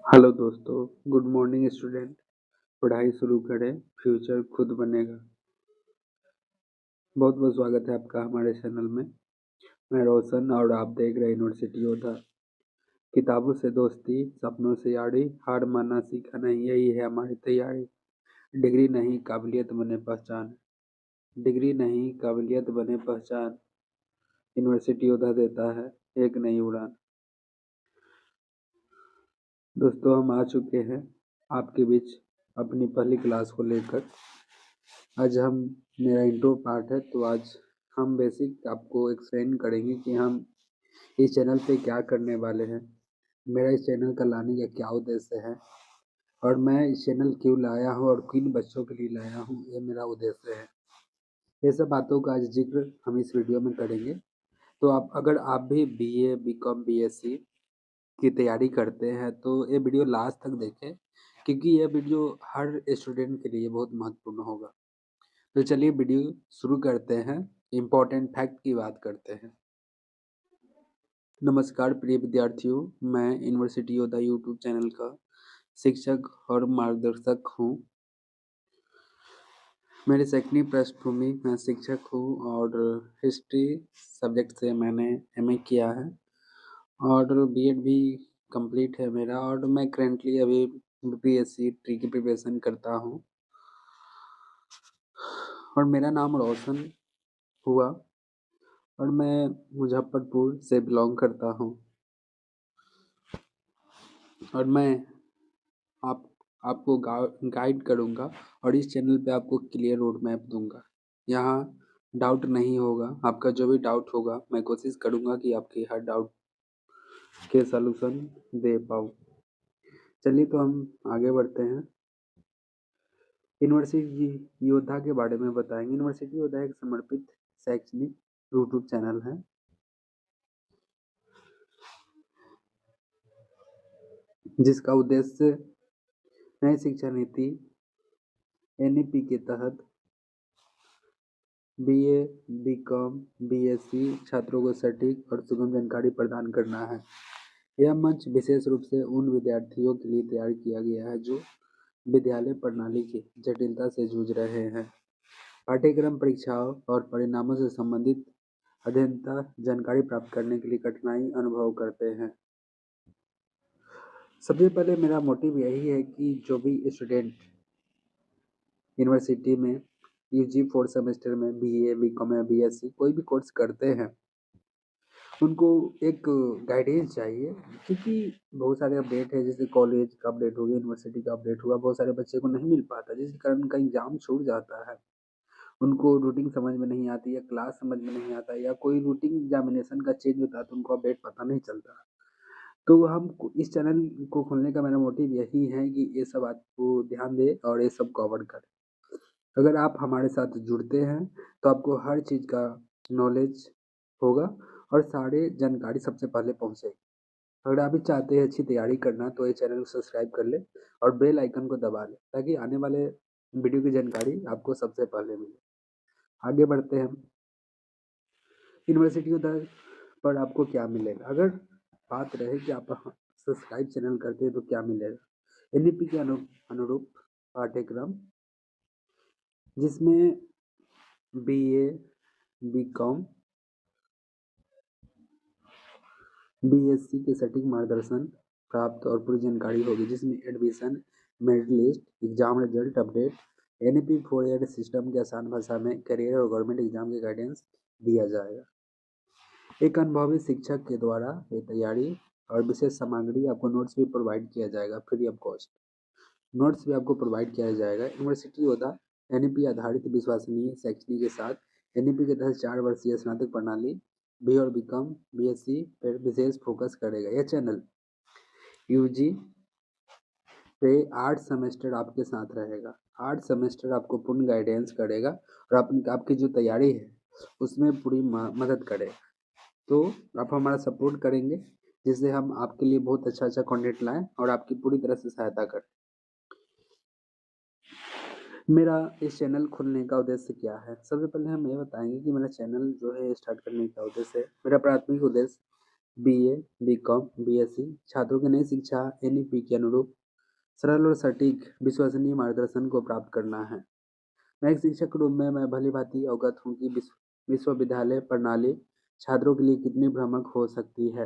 Hello दोस्तों, good morning student. पढ़ाई शुरू करें, फ्यूचर खुद बनेगा। बहुत बहुत स्वागत है आपका हमारे चैनल में। मैं रोशन और आप देख रहे हैं यूनिवर्सिटी योद्धा। किताबों से दोस्ती, सपनों से यारी, हार मानना सीखा नहीं, यही है हमारी तैयारी। डिग्री नहीं काबिलियत बने पहचान, डिग्री नहीं काबिलियत बने पहचान, यूनिवर्सिटी योद्धा देता है एक नई उड़ान। दोस्तों, हम आ चुके हैं आपके बीच अपनी पहली क्लास को लेकर। आज हम मेरा इंट्रो पार्ट है, तो आज हम बेसिक आपको एक्सप्लेन करेंगे कि हम इस चैनल पे क्या करने वाले हैं, मेरा इस चैनल का लाने का क्या उद्देश्य है, और मैं इस चैनल क्यों लाया हूँ और किन बच्चों के लिए लाया हूँ, ये मेरा उद्देश्य है। ये सब बातों का आज जिक्र हम इस वीडियो में करेंगे। तो अगर आप भी BA, BCom, BSc की तैयारी करते हैं तो ये वीडियो लास्ट तक देखें, क्योंकि ये वीडियो हर स्टूडेंट के लिए बहुत महत्वपूर्ण होगा। तो चलिए वीडियो शुरू करते हैं, इम्पोर्टेंट फैक्ट की बात करते हैं। नमस्कार प्रिय विद्यार्थियों, मैं यूनिवर्सिटी योद्धा यूट्यूब चैनल का शिक्षक और मार्गदर्शक हूँ। मेरी शैक्षणिक पृष्ठभूमि, मैं शिक्षक हूँ और हिस्ट्री सब्जेक्ट से मैंने MA किया है और BEd भी कंप्लीट है मेरा, और मैं करेंटली अभी BPSC ट्री की प्रिपरेशन करता हूँ। और मेरा नाम रोशन हुआ और मैं मुजफ्फरपुर से बिलोंग करता हूँ। और मैं आपको गाइड करूँगा और इस चैनल पे आपको क्लियर रोड मैप दूंगा। यहाँ डाउट नहीं होगा, आपका जो भी डाउट होगा मैं कोशिश करूँगा कि आपके हर डाउट के सलूशन दे पाऊँ। चलिए तो हम आगे बढ़ते हैं। यूनिवर्सिटी योद्धा के बारे में बताएंगे। यूनिवर्सिटी योद्धा एक समर्पित शैक्षणिक यूट्यूब चैनल है जिसका उद्देश्य नई शिक्षा नीति NEP के तहत BA, BCom, BSc छात्रों को सटीक और सुगम जानकारी प्रदान करना है। यह मंच विशेष रूप से उन विद्यार्थियों के लिए तैयार किया गया है जो विद्यालय प्रणाली की जटिलता से जूझ रहे हैं, पाठ्यक्रम, परीक्षाओं और परिणामों से संबंधित अध्ययनता जानकारी प्राप्त करने के लिए कठिनाई अनुभव करते हैं। सबसे पहले मेरा मोटिव यही है कि जो भी स्टूडेंट यूनिवर्सिटी में UG 4 सेमेस्टर में BA, BCom या BSc कोई भी कोर्स करते हैं, उनको एक गाइडेंस चाहिए, क्योंकि बहुत सारे अपडेट है, जैसे कॉलेज का अपडेट हो गया, यूनिवर्सिटी का अपडेट हुआ, बहुत सारे बच्चे को नहीं मिल पाता, जिसके कारण उनका एग्जाम छूट जाता है, उनको रूटीन समझ में नहीं आती, या क्लास समझ में नहीं आता, या कोई रूटीन एग्जामिनेशन का चेंज होता है तो उनको अपडेट पता नहीं चलता। तो हम इस चैनल को खोलने का मेरा मोटिव यही है कि ये सब आपको ध्यान दे और ये सब कवर करे। अगर आप हमारे साथ जुड़ते हैं तो आपको हर चीज़ का नॉलेज होगा और सारे जानकारी सबसे पहले पहुँचेगी। अगर आप भी चाहते हैं अच्छी तैयारी करना तो ये चैनल को सब्सक्राइब कर ले और बेल आइकन को दबा ले, ताकि आने वाले वीडियो की जानकारी आपको सबसे पहले मिले। आगे बढ़ते हैं। यूनिवर्सिटी उधर पर आपको क्या मिलेगा? अगर बात रहे कि आप सब्सक्राइब चैनल करते हैं तो क्या मिलेगा? NEP के अनुरूप पाठ्यक्रम, जिसमें BA, BCom, BSc के सटीक मार्गदर्शन प्राप्त और पूरी जानकारी होगी, जिसमें admission, merit list, exam result update, NEP 4 year system के आसान भाषा में करियर और गवर्नमेंट एग्जाम के गाइडेंस दिया जाएगा। एक अनुभवी शिक्षक के द्वारा ये तैयारी और विशेष सामग्री, आपको नोट्स भी प्रोवाइड किया जाएगा फ्री ऑफ कॉस्ट। नोट्स भी आपको प्रोवाइड किया जाएगा। यूनिवर्सिटी योद्धा NEP आधारित विश्वसनीय शैक्षणिक के साथ NEP के तहत 4 वर्षीय स्नातक प्रणाली BA और BCom, BSc पर विशेष फोकस करेगा। यह चैनल UG पे 8 सेमेस्टर आपके साथ रहेगा। 8 सेमेस्टर आपको पूर्ण गाइडेंस करेगा और आपकी जो तैयारी है उसमें पूरी मदद करेगा। तो आप हमारा सपोर्ट करेंगे, जिससे हम आपके लिए बहुत अच्छा अच्छा कंटेंट लाएं और आपकी पूरी तरह से सहायता करें। मेरा इस चैनल खोलने का उद्देश्य क्या है? सबसे पहले हम ये बताएंगे कि मेरा चैनल जो है स्टार्ट करने का उद्देश्य है, मेरा प्राथमिक उद्देश्य बीए, बीकॉम, बीएससी छात्रों की नई शिक्षा एनईपी के अनुरूप सरल और सटीक विश्वसनीय मार्गदर्शन को प्राप्त करना है। मैं एक शिक्षक के रूप में मैं भली-भांति अवगत हूँ कि विश्वविद्यालय प्रणाली छात्रों के लिए कितनी भ्रामक हो सकती है।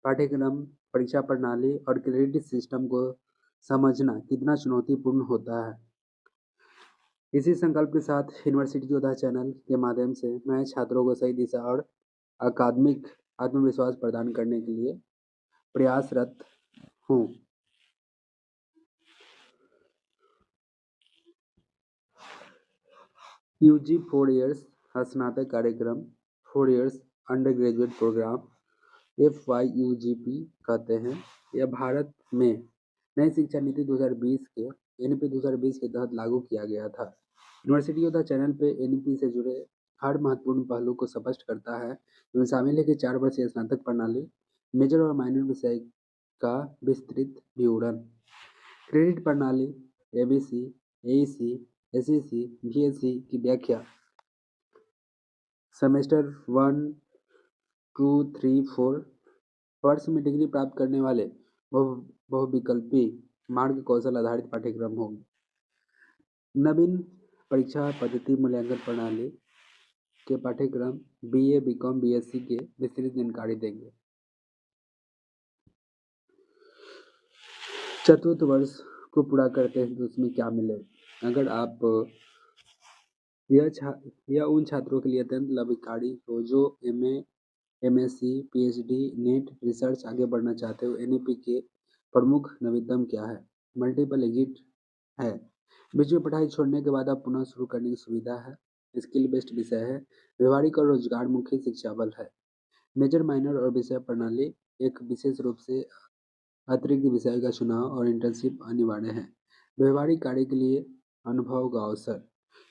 पाठ्यक्रम, परीक्षा प्रणाली और क्रेडिट सिस्टम को समझना कितना चुनौतीपूर्ण होता है। इसी संकल्प के साथ यूनिवर्सिटी योद्धा चैनल के माध्यम से मैं छात्रों को सही दिशा और अकादमिक आत्मविश्वास प्रदान करने के लिए प्रयासरत हूँ। यूजी 4 इयर्स स्नातक कार्यक्रम, 4 years undergraduate programme FYUGP कहते हैं। यह भारत में नई शिक्षा नीति 2020 के एनईपी 2020 के तहत लागू किया गया था। यूनिवर्सिटी योद्धा चैनल पे एनईपी से जुड़े हर महत्वपूर्ण पहलू को स्पष्ट करता है, जिसमें शामिल है कि 4 वर्षीय स्नातक प्रणाली, मेजर और माइनर विषय का विस्तृत विवरण, क्रेडिट प्रणाली, एबीसी, एईसी, एसईसी, बीएससी की व्याख्या, सेमेस्टर 1, 2, 3, 4 वर्ष में डिग्री प्राप्त करने वाले बहुविकल्पी मार्ग कौशल आधारित पाठ्यक्रम होंगे। नवीन परीक्षा पद्धति मूल्यांकन प्रणाली के पाठ्यक्रम बीए, बीकॉम, बीएससी के विस्तृत जानकारी देंगे। चतुर्थ वर्ष को पूरा करते हैं तो उसमें क्या मिले। अगर आप यह उन छात्रों के लिए अत्यंत लाभकारी हो जो MA, MSc, PhD, net, research आगे बढ़ना चाहते हो। एनईपी के प्रमुख नवीनतम क्या है? मल्टीपल एग्जिट है। बीच में पढ़ाई छोड़ने के बाद आप पुनः शुरू करने की सुविधा है। स्किल बेस्ड विषय है। व्यवहारिक और रोजगार मुखी शिक्षा बल है। मेजर, माइनर और विषय प्रणाली एक विशेष रूप से अतिरिक्त विषय का चुनाव और इंटर्नशिप अनिवार्य है। व्यवहारिक कार्य के लिए अनुभव का अवसर।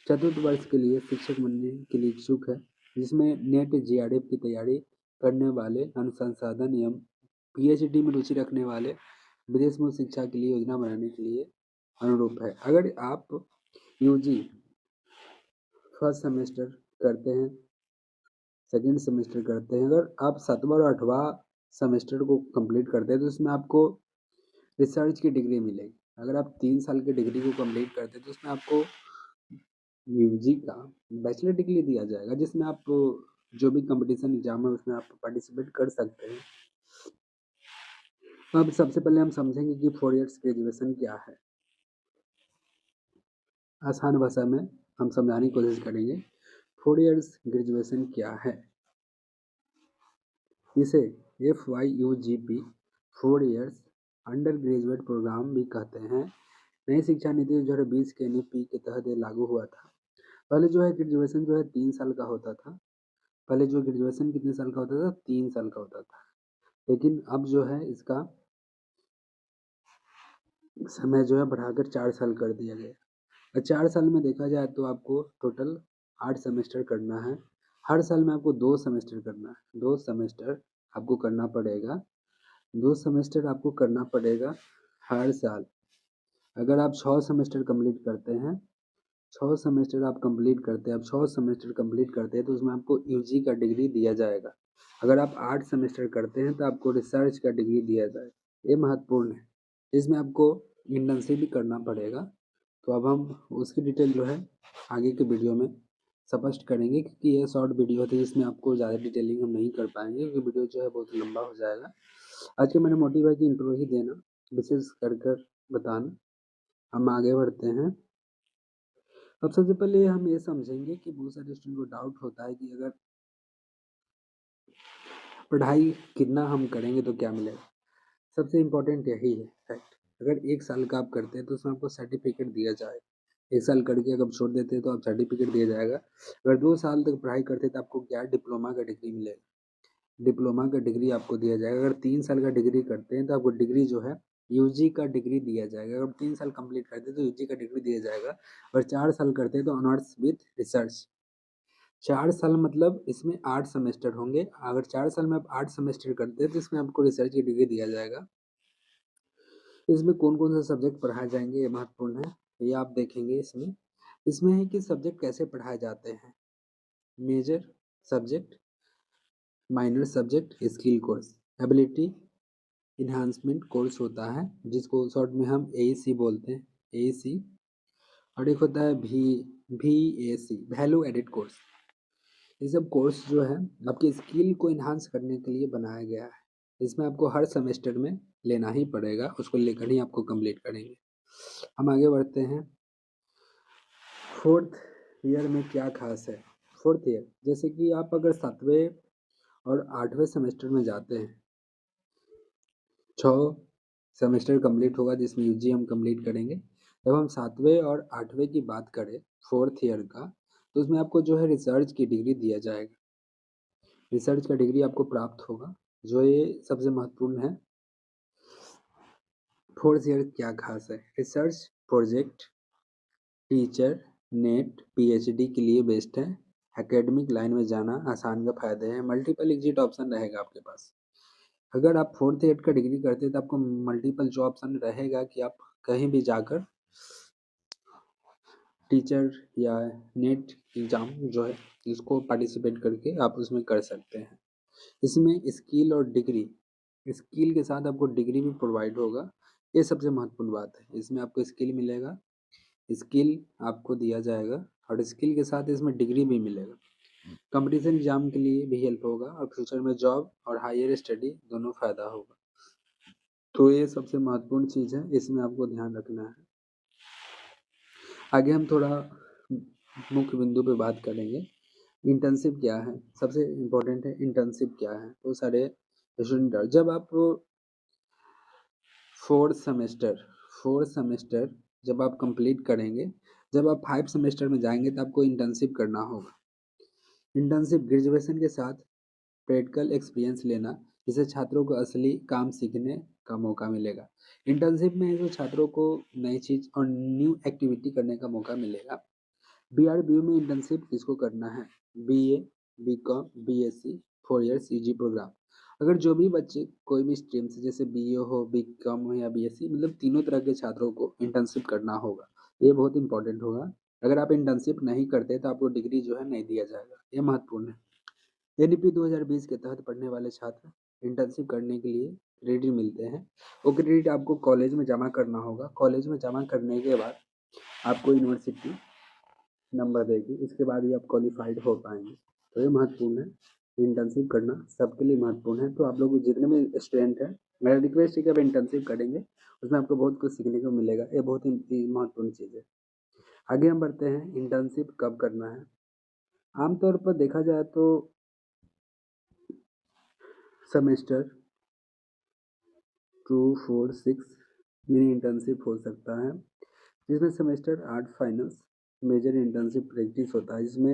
चतुर्थ वर्ष के लिए शिक्षक बनने के लिए इच्छुक है, जिसमें नेट, जीआरएफ की तैयारी करने वाले, अनुसंधान एवं पीएचडी में रुचि रखने वाले, विदेश में शिक्षा के लिए योजना बनाने के लिए अनुरूप है। अगर आप यूजी फर्स्ट सेमेस्टर करते हैं, सेकेंड सेमेस्टर करते हैं, अगर आप 7वां और 8वां सेमेस्टर को कंप्लीट करते हैं तो उसमें आपको रिसर्च की डिग्री मिलेगी। अगर आप 3 साल की डिग्री को कंप्लीट करते हैं तो उसमें आपको यूजी का बैचलर डिग्री दिया जाएगा, जिसमें आप जो भी कंपटीशन एग्जाम है उसमें आप पार्टिसिपेट कर सकते हैं। अब सबसे पहले हम समझेंगे कि 4 इयर्स ग्रेजुएशन क्या है। आसान भाषा में हम समझाने की कोशिश करेंगे। 4 इयर्स ग्रेजुएशन क्या है? इसे FYUGP 4 years undergraduate programme भी कहते हैं। नई शिक्षा नीति 2020 के एनईपी के तहत लागू हुआ था। पहले जो है ग्रेजुएशन जो है 3 साल का होता था। पहले जो ग्रेजुएशन कितने साल का होता था? 3 साल का होता था। लेकिन अब जो है इसका समय जो है बढ़ाकर 4 साल कर दिया गया। और 4 साल में देखा जाए तो आपको टोटल 8 सेमेस्टर करना है। हर साल में आपको 2 सेमेस्टर करना है। 2 सेमेस्टर आपको करना पड़ेगा। 2 सेमेस्टर आपको करना पड़ेगा हर साल। अगर आप 6 सेमेस्टर कंप्लीट करते हैं, 6 सेमेस्टर आप कंप्लीट करते हैं, आप 6 सेमेस्टर कंप्लीट करते हैं तो उसमें आपको यूजी का डिग्री दिया जाएगा। अगर आप 8 सेमेस्टर करते हैं तो आपको रिसर्च का डिग्री दिया जाएगा। ये महत्वपूर्ण है। इसमें आपको इंटर्नशिप भी करना पड़ेगा। तो अब हम उसकी डिटेल जो है आगे के वीडियो में स्पष्ट करेंगे, क्योंकि ये शॉर्ट वीडियो थी, इसमें आपको ज़्यादा डिटेलिंग हम नहीं कर पाएंगे क्योंकि वीडियो जो है बहुत लंबा हो जाएगा। आज का मेरा मोटिव है कि इंट्रो ही देना, विशेष कर बताना। हम आगे बढ़ते हैं। अब सबसे पहले हम ये समझेंगे कि बहुत सारे स्टूडेंट को डाउट होता है कि अगर पढ़ाई कितना हम करेंगे तो क्या मिलेगा। सबसे इम्पोर्टेंट यही है फैक्ट। अगर 1 साल का आप करते हैं तो उसमें आपको सर्टिफिकेट दिया जाएगा। 1 साल करके अगर छोड़ देते हैं तो आप सर्टिफिकेट दिया जाएगा। अगर 2 साल तक पढ़ाई करते हैं तो आपको क्या डिप्लोमा का डिग्री मिलेगा। डिप्लोमा का डिग्री आपको दिया जाएगा। अगर 3 साल का डिग्री करते हैं तो आपको डिग्री जो है यूजी का डिग्री दिया जाएगा। अगर 3 साल कंप्लीट करते हैं तो यूजी का डिग्री दिया जाएगा। और 4 साल करते हैं तो ऑनर्स विथ रिसर्च। 4 साल मतलब इसमें 8 सेमेस्टर होंगे। अगर 4 साल में आप 8 सेमेस्टर करते हैं तो इसमें आपको रिसर्च की डिग्री दिया जाएगा। इसमें कौन कौन से सब्जेक्ट पढ़ाए जाएंगे ये महत्वपूर्ण है, ये आप देखेंगे। इसमें है कि सब्जेक्ट कैसे पढ़ाए जाते हैं। Major subject, minor subject, skill course. Ability enhancement course होता है जिसको शॉर्ट में हम AEC बोलते हैं, AEC। और एक होता है VAC, वैल्यू एडिड कोर्स। ये सब कोर्स जो है आपकी स्किल को इन्हांस करने के लिए बनाया गया है। इसमें आपको हर सेमेस्टर में लेना ही पड़ेगा, उसको लेकर ही आपको कंप्लीट करेंगे। हम आगे बढ़ते हैं। फोर्थ ईयर में क्या खास है? फोर्थ ईयर जैसे कि आप अगर 7वें और 8वें सेमेस्टर में जाते हैं, 6 सेमेस्टर कंप्लीट होगा जिसमें UG हम कंप्लीट करेंगे। जब हम 7वें और 8वें की बात करें फोर्थ ईयर का, तो उसमें आपको जो है रिसर्च की डिग्री दिया जाएगा। रिसर्च का डिग्री आपको प्राप्त होगा, जो ये सबसे महत्वपूर्ण है। फोर्थ ईयर क्या खास है? Research project, teacher, net, PhD के लिए बेस्ट है। एकेडमिक लाइन में जाना आसान का फायदे हैं। मल्टीपल एग्जिट ऑप्शन रहेगा आपके पास। अगर आप फोर्थ ईयर का डिग्री करते हैं तो आपको मल्टीपल जो ऑप्शन रहेगा कि आप कहीं भी जाकर टीचर या नेट एग्ज़ाम जो है इसको पार्टिसिपेट करके आप उसमें कर सकते हैं। इसमें स्किल और डिग्री, स्किल के साथ आपको डिग्री भी प्रोवाइड होगा। ये सबसे महत्वपूर्ण बात है। इसमें आपको स्किल मिलेगा, स्किल आपको दिया जाएगा और स्किल के साथ इसमें डिग्री भी मिलेगा। कंपटीशन एग्जाम के लिए भी हेल्प होगा और फ्यूचर में जॉब और हायर स्टडी दोनों फ़ायदा होगा। तो ये सबसे महत्वपूर्ण चीज़ है, इसमें आपको ध्यान रखना है। आगे हम थोड़ा मुख्य बिंदु पे बात करेंगे। इंटर्नशिप क्या है? सबसे इम्पोर्टेंट है इंटर्नशिप क्या है। तो सारे स्टूडेंट जब आप फोर्थ सेमेस्टर जब आप कंप्लीट करेंगे, जब आप 5 सेमेस्टर में जाएंगे तो आपको इंटर्नशिप करना होगा। इंटर्नशिप ग्रेजुएशन के साथ प्रैक्टिकल एक्सपीरियंस लेना, जिससे छात्रों को असली काम सीखने का मौका मिलेगा। इंटर्नशिप में जो छात्रों को नई चीज़ और न्यू एक्टिविटी करने का मौका मिलेगा। BRBU में इंटर्नशिप किसको करना है? BA, BCom, BSc 4 years UG programme. अगर जो भी बच्चे कोई भी स्ट्रीम से जैसे BA हो, BCom हो या BSc, मतलब तीनों तरह के छात्रों को इंटर्नशिप करना होगा। ये बहुत इंपॉर्टेंट होगा। अगर आप इंटर्नशिप नहीं करते तो आपको डिग्री जो है नहीं दिया जाएगा। ये महत्वपूर्ण है। NEP 2020 के तहत पढ़ने वाले छात्र इंटर्नशिप करने के लिए क्रेडिट मिलते हैं। वो क्रेडिट आपको कॉलेज में जमा करना होगा। कॉलेज में जमा करने के बाद आपको यूनिवर्सिटी नंबर देगी, इसके बाद ही आप क्वालिफाइड हो पाएंगे। तो ये महत्वपूर्ण है। इंटर्नशिप करना सबके लिए महत्वपूर्ण है। तो आप लोग जितने भी स्टूडेंट हैं, मेरा रिक्वेस्ट है कि आप इंटर्नशिप करेंगे, उसमें आपको बहुत कुछ सीखने को मिलेगा। ये बहुत ही महत्वपूर्ण चीज़ है। आगे हम बढ़ते हैं, इंटर्नशिप कब करना है। आमतौर पर देखा जाए तो सेमेस्टर 2, 4, 6 मिनी इंटर्नशिप हो सकता है, जिसमें semester 8 finals major internship practice होता है। इसमें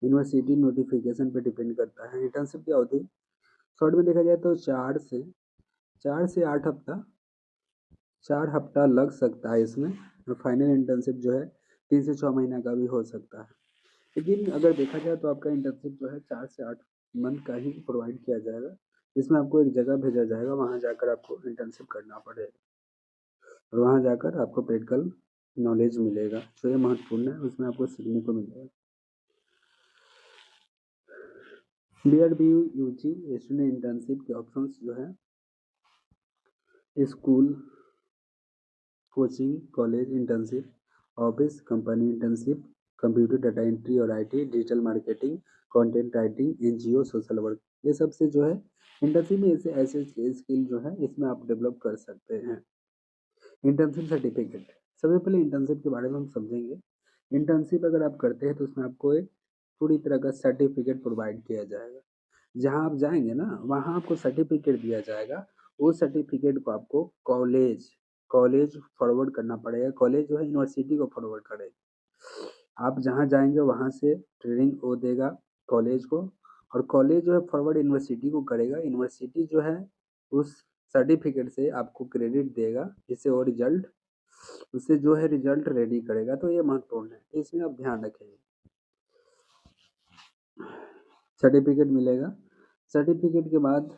यूनिवर्सिटी नोटिफिकेशन पे डिपेंड करता है। इंटर्नशिप की अवधि शॉर्ट में देखा जाए तो 4 से 8 हफ्ता 4 हफ्ता लग सकता है इसमें। और फाइनल इंटर्नशिप जो है 3 से 6 महीना का भी हो सकता है। लेकिन अगर देखा जाए तो आपका इंटर्नशिप जो है 4 से 8 मंथ का ही प्रोवाइड किया जाएगा, जिसमें आपको एक जगह भेजा जाएगा, वहाँ जाकर आपको इंटर्नशिप करना पड़ेगा और वहाँ जाकर आपको प्रैक्टिकल नॉलेज मिलेगा। तो ये महत्वपूर्ण है, उसमें आपको सीखने को मिलेगा। BRBU UG स्टूडेंट इंटर्नशिप के ऑप्शंस जो है school, coaching, college internship, office, company internship, computer data entry और IT, digital marketing, content writing, NGO, social work, ये सब से जो है इंटर्नशिप में ऐसे ऐसे स्किल जो है इसमें आप डेवलप कर सकते हैं। इंटर्नशिप सर्टिफिकेट, सबसे पहले इंटर्नशिप के बारे में हम समझेंगे। इंटर्नशिप अगर आप करते हैं तो उसमें आपको एक पूरी तरह का सर्टिफिकेट प्रोवाइड किया जाएगा। जहाँ आप जाएंगे ना, वहाँ आपको सर्टिफिकेट दिया जाएगा। वो सर्टिफिकेट को आपको कॉलेज फॉरवर्ड करना पड़ेगा। कॉलेज जो है यूनिवर्सिटी को फॉरवर्ड करेगा। आप जहाँ जाएंगे वहाँ से ट्रेनिंग वो देगा कॉलेज को, और कॉलेज जो है फॉरवर्ड यूनिवर्सिटी को करेगा। यूनिवर्सिटी जो है उस सर्टिफिकेट से आपको क्रेडिट देगा, जिससे वो रिजल्ट उससे जो है रिजल्ट रेडी करेगा। तो ये महत्वपूर्ण है, इसमें आप ध्यान रखेंगे। सर्टिफिकेट मिलेगा, सर्टिफिकेट के बाद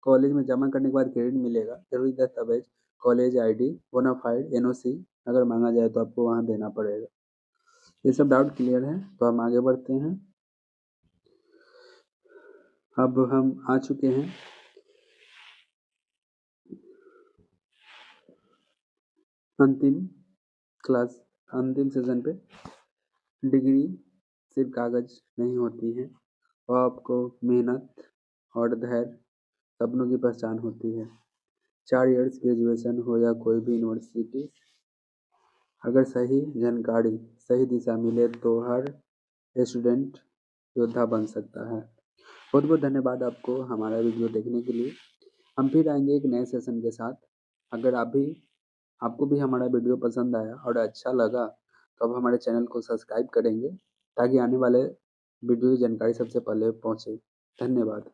कॉलेज में जमा करने के बाद क्रेडिट मिलेगा। जरूरी दस्तावेज, कॉलेज ID, बोनाफाइड, NOC अगर मांगा जाए तो आपको वहाँ देना पड़ेगा। ये सब डाउट क्लियर है, तो हम आगे बढ़ते हैं। अब हम आ चुके हैं अंतिम क्लास अंतिम सेशन पे डिग्री सिर्फ कागज नहीं होती है, वो आपको मेहनत और धैर्य सपनों की पहचान होती है। 4 इयर्स ग्रेजुएशन हो या कोई भी यूनिवर्सिटी, अगर सही जानकारी सही दिशा मिले तो हर स्टूडेंट योद्धा बन सकता है। बहुत बहुत धन्यवाद आपको हमारा वीडियो देखने के लिए। हम फिर आएंगे एक नए सेशन के साथ। अगर आपको भी हमारा वीडियो पसंद आया और अच्छा लगा तो आप हमारे चैनल को सब्सक्राइब करेंगे ताकि आने वाले वीडियो की जानकारी सबसे पहले पहुंचे। धन्यवाद।